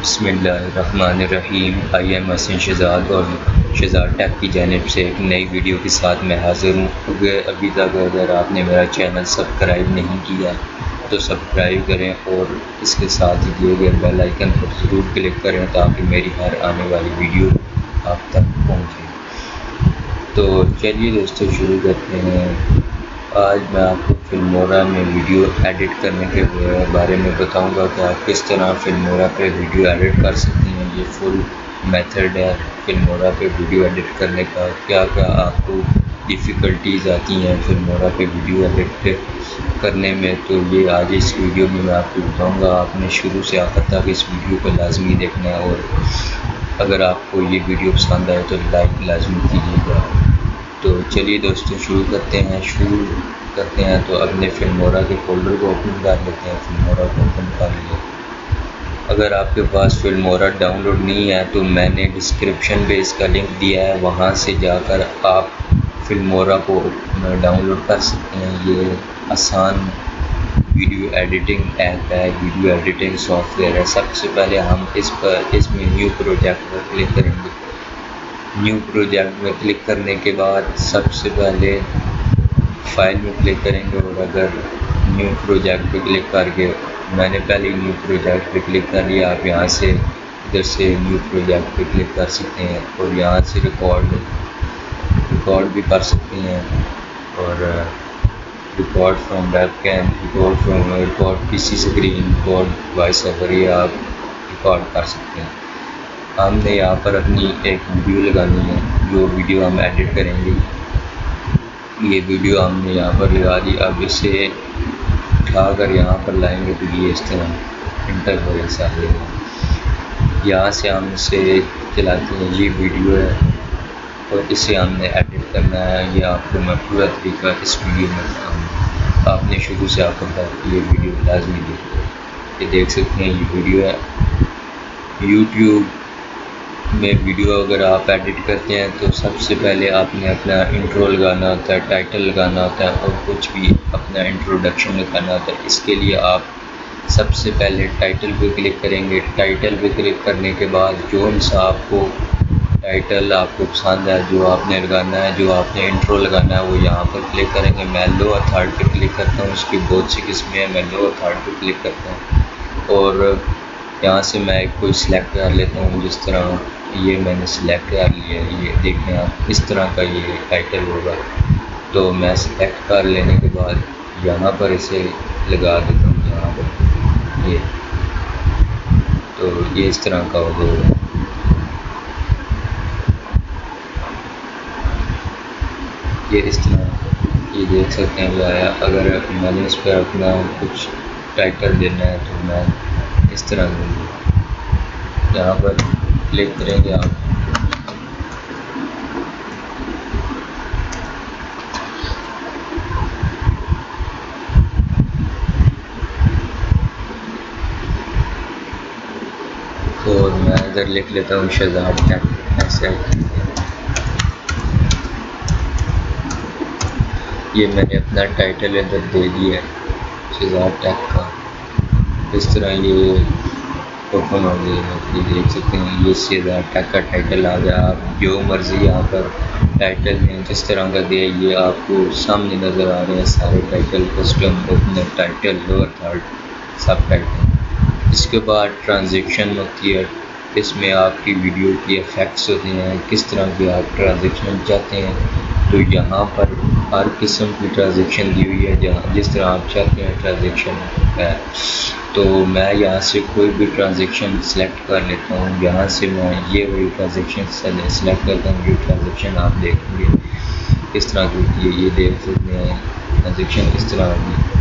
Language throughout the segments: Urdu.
بسم اللہ الرحمن الرحیم. آئی ایم حسین شہزاد اور شہزاد ٹیک کی جانب سے ایک نئی ویڈیو کے ساتھ میں حاضر ہوں. ابھی تک اگر آپ نے میرا چینل سبسکرائب نہیں کیا تو سبسکرائب کریں اور اس کے ساتھ ہی دیے گئے بیل آئیکن پر ضرور کلک کریں تاکہ میری ہر آنے والی ویڈیو آپ تک پہنچے. تو چلیے دوستو شروع کرتے ہیں. آج میں آپ کو فلمورا میں ویڈیو ایڈٹ کرنے کے بارے میں بتاؤں گا کہ آپ کس طرح فلمورا پہ ویڈیو ایڈٹ کر سکتے ہیں. یہ فل میتھڈ ہے فلمورا پہ ویڈیو ایڈٹ کرنے کا. کیا کیا آپ کو ڈیفیکلٹیز آتی ہیں فلمورا پہ ویڈیو ایڈٹ کرنے میں، تو یہ آج اس ویڈیو میں آپ کو بتاؤں گا. آپ نے شروع سے آخر تک اس ویڈیو کو لازمی دیکھنا ہے، اور اگر آپ کو یہ ویڈیو پسند آئے تو لائک لازمی کیجیے گا. تو چلیے دوستو شروع کرتے ہیں. تو اپنے فلمورا کے فولڈر کو اوپن کر لیتے ہیں. فلمورا کو اوپن کر لیا. اگر آپ کے پاس فلمورا ڈاؤن لوڈ نہیں ہے تو میں نے ڈسکرپشن پہ اس کا لنک دیا ہے، وہاں سے جا کر آپ فلمورا کو ڈاؤن لوڈ کر سکتے ہیں. یہ آسان ویڈیو ایڈیٹنگ ایپ ہے، ویڈیو ایڈیٹنگ سافٹ ویئر ہے. سب سے پہلے ہم اس میں نیو پروجیکٹ پر کلک کریں گے. نیو پروجیکٹ میں کلک کرنے کے بعد سب سے پہلے فائل میں کلک کریں گے، اور اگر نیو پروجیکٹ پہ کلک کر کے میں نے پہلے نیو پروجیکٹ پہ کلک کر لیا، آپ یہاں سے ادھر سے نیو پروجیکٹ پہ کلک کر سکتے ہیں اور یہاں سے ریکارڈ بھی کر سکتے ہیں. اور record from webcam, record P C screen, record voice over, یہ آپ ریکارڈ کر سکتے ہیں. ہم نے یہاں پر اپنی ایک ویڈیو لگانی ہے. جو ویڈیو ہم ایڈٹ کریں گے یہ ویڈیو ہم نے یہاں پر لگا دی. اب اسے اٹھا کر یہاں پر لائیں گے تو یہ اس طرح انٹر ہو جائے گا. یہاں سے ہم اسے چلاتے ہیں. یہ ویڈیو ہے اور اسے ہم نے ایڈٹ کرنا ہے. یہ آپ کو میں پورا طریقہ اس ویڈیو میں بتاؤں گا. آپ نے شروع سے آخر تک یہ ویڈیو لازمی دیکھیں. یہ دیکھ سکتے ہیں یہ ویڈیو ہے. یوٹیوب میں ویڈیو اگر آپ ایڈٹ کرتے ہیں تو سب سے پہلے آپ نے اپنا انٹرو لگانا ہوتا ہے، ٹائٹل لگانا ہوتا ہے، اور کچھ بھی اپنا انٹروڈکشن لگانا ہوتا ہے. اس کے لیے آپ سب سے پہلے ٹائٹل پہ کلک کریں گے. ٹائٹل پہ کلک کرنے کے بعد جو سا آپ کو ٹائٹل آپ کو پسند ہے، جو آپ نے لگانا ہے، جو آپ نے انٹرو لگانا ہے، وہ یہاں پر کلک کریں گے. میں لو اور تھرڈ پہ کلک کرتا ہوں. اس کی بہت سی قسمیں ہیں، میں لو اور تھرڈ پہ کلک کرتا ہوں اور یہاں سے میں ایک کوئی سلیکٹ کر لیتا ہوں. جس طرح یہ میں نے سلیکٹ کر لیا ہے. یہ دیکھیں آپ اس طرح کا یہ ٹائٹل ہوگا. تو میں سلیکٹ کر لینے کے بعد یہاں پر اسے لگا دیتا ہوں. یہاں پر یہ تو یہ اس طرح کا ہوگا. یہ اس طرح یہ دیکھ سکتے ہیں آیا. اگر میں نے اس پہ اپنا کچھ ٹائٹل دینا ہے تو میں اس طرح دوں گا. یہاں پر کلک کریں گے آپ. تو میں ادھر لکھ لیتا ہوں شہزاد ٹیک. ایسے یہ میں نے اپنا ٹائٹل ادھر دے دیا ہے شہزاد ٹیک کا. اس طرح یہ اوپن ہو گئی ہے. یہ دیکھ سکتے ہیں یہ شہزاد ٹیک کا ٹائٹل آ گیا. آپ جو مرضی یہاں پر ٹائٹل دیں جس طرح کا دیں. یہ آپ کو سامنے نظر آ رہے ہیں سارے title. Custom opener title lower third subtitle. اس کے بعد ٹرانزیکشن ہوتی ہے. اس میں آپ کی ویڈیو کی افیکٹس ہوتے ہیں، کس طرح کی آپ ٹرانزیکشن چاہتے ہیں. تو یہاں پر ہر قسم کی ٹرانزیکشن دی ہوئی ہے. جس طرح آپ چاہتے ہیں ٹرانزیکشن ہے. تو میں یہاں سے کوئی بھی ٹرانزیکشن سلیکٹ کر لیتا ہوں. یہاں سے میں یہ وہی ٹرانزیکشن سلیکٹ کرتا ہوں. یہ ٹرانزیکشن آپ دیکھیں گے کس طرح کی ہوتی ہے. یہ دیکھ سکتے ہیں ٹرانزیکشن کس طرح ہوگی.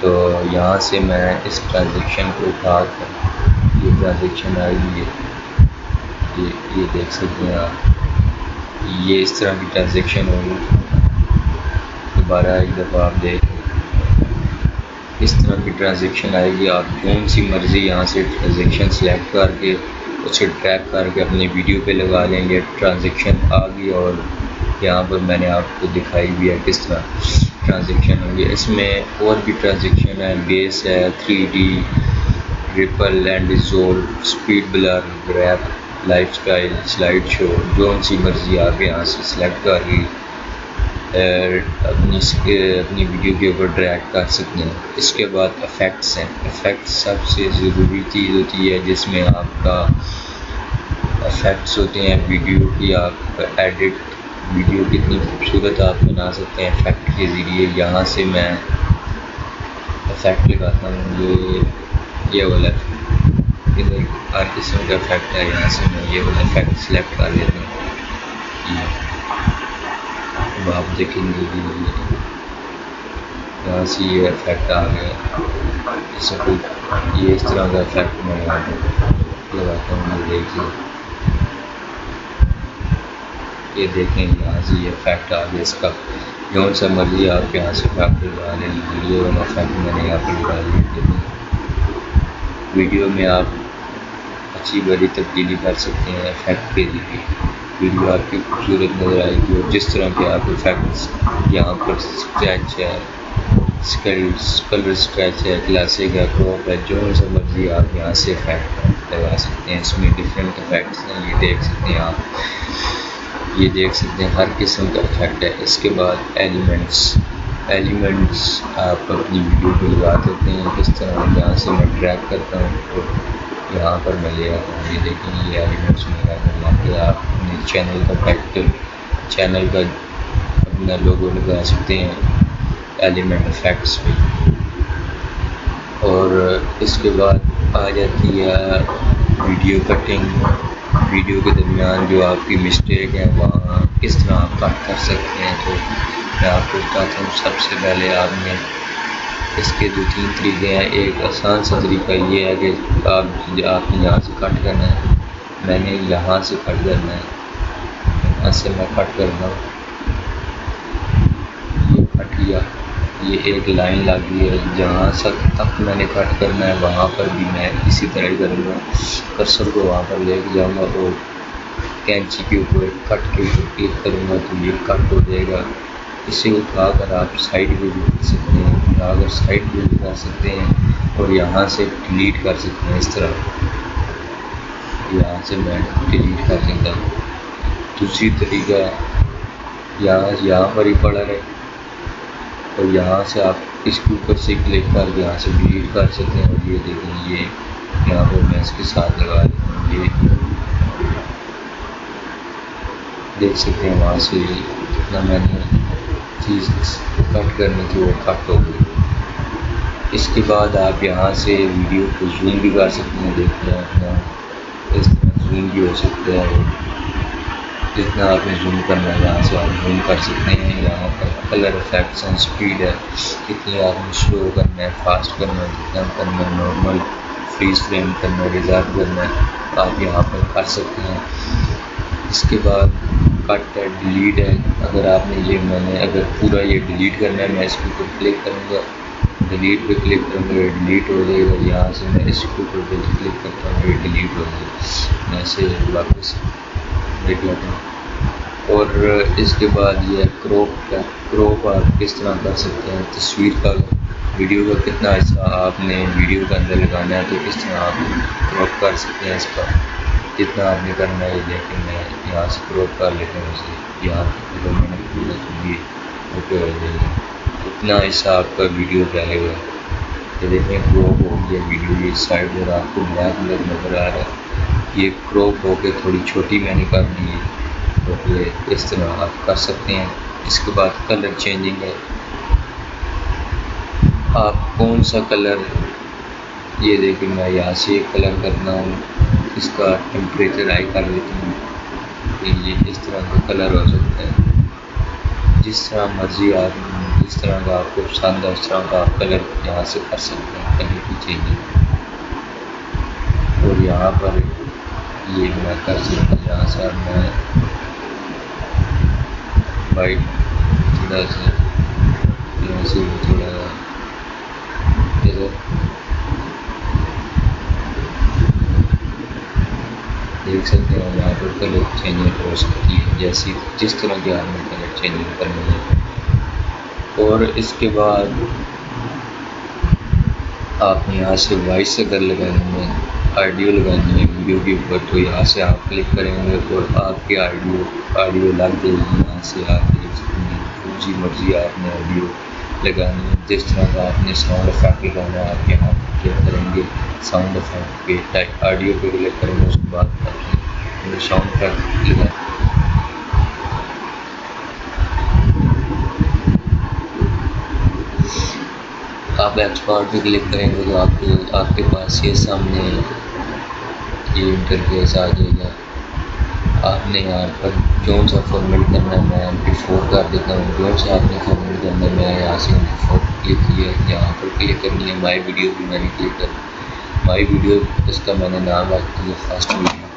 تو یہاں سے میں اس ٹرانزیکشن کو اٹھا کر یہ ٹرانزیکشن آئے گی. یہ دیکھ سکتے ہیں آپ. یہ اس طرح کی ٹرانزیکشن ہوگی. دوبارہ ایک دفعہ آپ دیکھیں اس طرح کی ٹرانزیکشن آئے گی. آپ کون سی مرضی یہاں سے ٹرانزیکشن سلیکٹ کر کے اسے ٹریک کر کے اپنی ویڈیو پہ لگا لیں گے. ٹرانزیکشن آ گئی اور یہاں پر میں نے آپ کو دکھائی بھی ہے کس طرح ٹرانزیکشن ہوگی. اس میں اور بھی ٹرانزیکشن ہے. بیس ہے، 3D ripple and dissolve, speed, blur, grip, life style, slide show, جو سی مرضی آپ یہاں سے سلیکٹ کر کے اپنی ویڈیو کے اوپر ڈریگ کر سکتے ہیں۔ اس کے بعد افیکٹس ہیں۔ افیکٹس سب سے ضروری چیز ہوتی ہے جس میں آپ کا افیکٹس ہوتے ہیں ویڈیو کی، آپ ایڈٹ ویڈیو کتنی خوبصورت آپ بنا سکتے ہیں افیکٹ کے ذریعے۔ یہاں سے میں افیکٹ لگاتا ہوں، یہ والا ہر قسم کا افیکٹ ہے، یہاں سے میں یہ والا افیکٹ سلیکٹ کر لیتا ہوں۔ اب آپ دیکھیں گے یہاں سے یہ افیکٹ آ گیا، یہ اس طرح کا افیکٹ میں لگاتا ہوں۔ یہ دیکھیں یہاں سے یہ افیکٹ آ گیا، اس کا جو سا مرضی آپ یہاں سے افیکٹ لگا لیں۔ ویڈیو والا افیکٹ میں نے یہاں پر لگا لیا۔ ویڈیو میں آپ اچھی بڑی تبدیلی کر سکتے ہیں افیکٹ کے ذریعے، ویڈیو آپ کی خوبصورت نظر آئے گی۔ اور جس طرح کے آپ افیکٹس یہاں پر اسکریچ ہے، کلر اسکریچ ہے، کلاسک ہے، کراپ ہے، جو سا مرضی آپ یہاں سے افیکٹ لگا سکتے ہیں۔ اس میں ڈفرینٹ افیکٹس ہیں، یہ دیکھ سکتے ہیں آپ، یہ دیکھ سکتے ہیں ہر قسم کا افیکٹ ہے۔ اس کے بعد ایلیمنٹس آپ اپنی ویڈیو کو لگا دیتے ہیں۔ اس طرح یہاں سے میں ڈریگ کرتا ہوں تو یہاں پر میں لے آتا ہوں۔ یہ دیکھیں یہ ایلیمنٹس میں لگا کے آپ اپنے چینل کا اپنا لوگو لگا سکتے ہیں ایلیمنٹ افیکٹس پہ۔ اور اس کے بعد آ جاتی ہے ویڈیو کٹنگ۔ ویڈیو کے درمیان جو آپ کی مسٹیک ہے وہاں کس طرح آپ کٹ کر سکتے ہیں، تو میں آپ کو بتاتا ہوں۔ سب سے پہلے آپ نے اس کے 2-3 طریقے ہیں۔ ایک آسان سا طریقہ یہ ہے کہ آپ نے یہاں سے کٹ کرنا ہے، میں نے یہاں سے کٹ کرنا ہے، یہاں سے میں کٹ کرنا ہوں، یہ کٹ کیا، یہ ایک لائن لگ گئی ہے۔ جہاں تک میں نے کٹ کرنا ہے وہاں پر بھی میں اسی طرح ہی کروں گا، کرسر کو وہاں پر لے کے جاؤں گا اور کینچی کے اوپر کٹ کے اوپر کلک کروں گا تو یہ کٹ ہو جائے گا۔ اسے اٹھا کر آپ سائڈ پہ بھی کر سکتے ہیں، اٹھا کر سائڈ پہ بھی کر سکتے ہیں اور یہاں سے ڈیلیٹ کر سکتے ہیں۔ اس طرح یہاں سے میں ڈیلیٹ کر سکتا ہوں۔ دوسری طریقہ یہاں پر ہی پڑا رہے اور یہاں سے آپ اس کے اوپر سے کلک کر کے یہاں سے ڈیلیٹ کر سکتے ہیں۔ اور یہ دیکھیں یہ یہاں پر میں اس کے ساتھ لگا دیتا ہوں، یہ دیکھ سکتے ہیں وہاں سے جتنا میں نے چیز کٹ کرنی تھی وہ کٹ ہو گئی۔ اس کے بعد آپ یہاں سے ویڈیو کو زوم بھی کر سکتے ہیں، دیکھتے ہیں اپنا اس طرح زوم بھی ہو سکتا ہے، جتنا آپ نے زوم کرنا ہے یہاں سے آپ زوم کر سکتے ہیں۔ یہاں پر کلر افیکٹس ہیں، اسپیڈ ہے، کتنی آپ نے سلو کرنا ہے، فاسٹ کرنا ہے، جتنا کرنا ہے، نارمل فریز فریم کرنا ہے، ریزرو کرنا ہے، آپ یہاں پر کر سکتے ہیں۔ اس کے بعد کٹ ہے، ڈیلیٹ ہے۔ اگر آپ نے اگر پورا یہ ڈیلیٹ کرنا ہے میں اس کے اوپر کلک کروں گا، ڈیلیٹ پہ کلک کروں گا، یہ ڈیلیٹ ہو جائے گا۔ یہاں سے میں اس کے اوپر کلک کرتا ہوں، یہ ڈیلیٹ ہو جائے گا، میں اسے واپس دیکھ لیتا ہوں۔ اور اس کے بعد یہ کراپ ہے، کراپ آپ کس طرح کر سکتے ہیں، تصویر کا ویڈیو کا کتنا حصہ آپ نے ویڈیو کے اندر لگانا ہے تو کس طرح آپ کراپ کر سکتے ہیں۔ اس کا جتنا آپ نے کرنا ہے، لیکن میں یہاں سے کراپ کر لیتا ہوں اسے، یہاں اگر میں نے پورا تو بھی اوکے ہو جائے گا، اتنا حصہ آپ کا ویڈیو رہے گا۔ یہ دیکھیں کراپ ہو گیا ویڈیو، یہ سائڈ پر آپ کو بلیک کلر نظر آ رہا ہے، یہ کراپ ہو کے تھوڑی چھوٹی میں نے کر دی ہے، تو یہ اس طرح آپ کر سکتے ہیں۔ اس کے بعد کلر چینجنگ ہے، آپ کون سا کلر، یہ دیکھیں میں یہاں سے ایک کلر کرنا ہوں، اس کا ٹیمپریچر ہائی کر دیتا ہوں کہ یہ اس طرح کا کلر ہو سکتا ہے۔ جس طرح مرضی آپ جس طرح کا آپ کو پسند ہے اس طرح کا آپ کلر یہاں سے کر سکتے ہیں، کلر کی چینجنگ۔ اور یہاں پر یہ میں کر سکتا ہوں، یہاں سے میں وائٹ تھوڑا سا یہاں سے تھوڑا دیکھ سکتے ہیں یہاں پر کلر چینجنگ ہو سکتی ہے، جیسی جس طرح کی آپ نے کلر چینجنگ کرنی ہے۔ اور اس کے بعد آپ نے یہاں سے وائس اگر لگانی ہے، آڈیو لگانی ہے ویڈیو کے اوپر، تو یہاں سے آپ کلک کریں گے اور آپ کی آڈیو لگ جائے گی۔ یہاں سے آپ دیکھ سکتے ہیں جو سی مرضی آپ نے آڈیو لگانی ہے، جس طرح کا آپ نے ساؤنڈ افیکٹ لگانا ہے آپ یہاں کلک کریں گے ساؤنڈ افیکٹ پہ، آڈیو پہ کلک کریں گے، اس کے بعد ساؤنڈ افیکٹ لگانا آپ ایکسپورٹ پہ کلک کریں گے تو آپ کے پاس یہ سامنے یہ انٹرفیس آ جائے گا۔ آپ نے یہاں پر جون سا فارمیٹ کرنا ہے، میں MP4 کر دیتا ہوں۔ جون سا آپ نے فارمیٹ کرنا ہے، میں یہاں سے MP4 کلک کیا، یہاں پر کلک کرنی ہے مائی ویڈیو بھی میں نے کلک کر مائی ویڈیو، اس کا میں نے نام رکھ دیا فرسٹ ویڈیو۔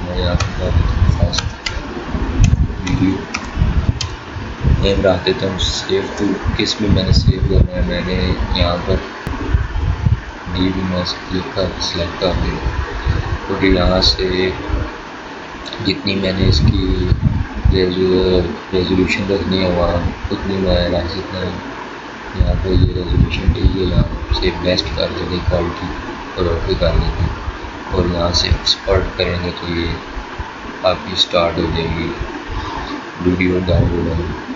میں یہاں پر فرسٹ ویڈیو نیم رکھ دیتا ہوں۔ سیو ٹو کس میں میں نے سیو کرنا ہے، میں نے یہاں پر ڈی بھی میں سلیکٹ کر دیا اور یہاں سے جتنی میں نے اس کی ریزولوشن رکھنی ہے وہاں اتنی میں رکھ سکتا ہوں۔ یہاں پر یہ ریزولوشن ٹھیک ہے، یہاں سے بیسٹ کر دیں گے کوالٹی اور اوکے کر دیں گے اور یہاں سے ایکسپورٹ کریں گے تو یہ آپ کی اسٹارٹ ہو جائے گی ویڈیو ڈاؤن لوڈ۔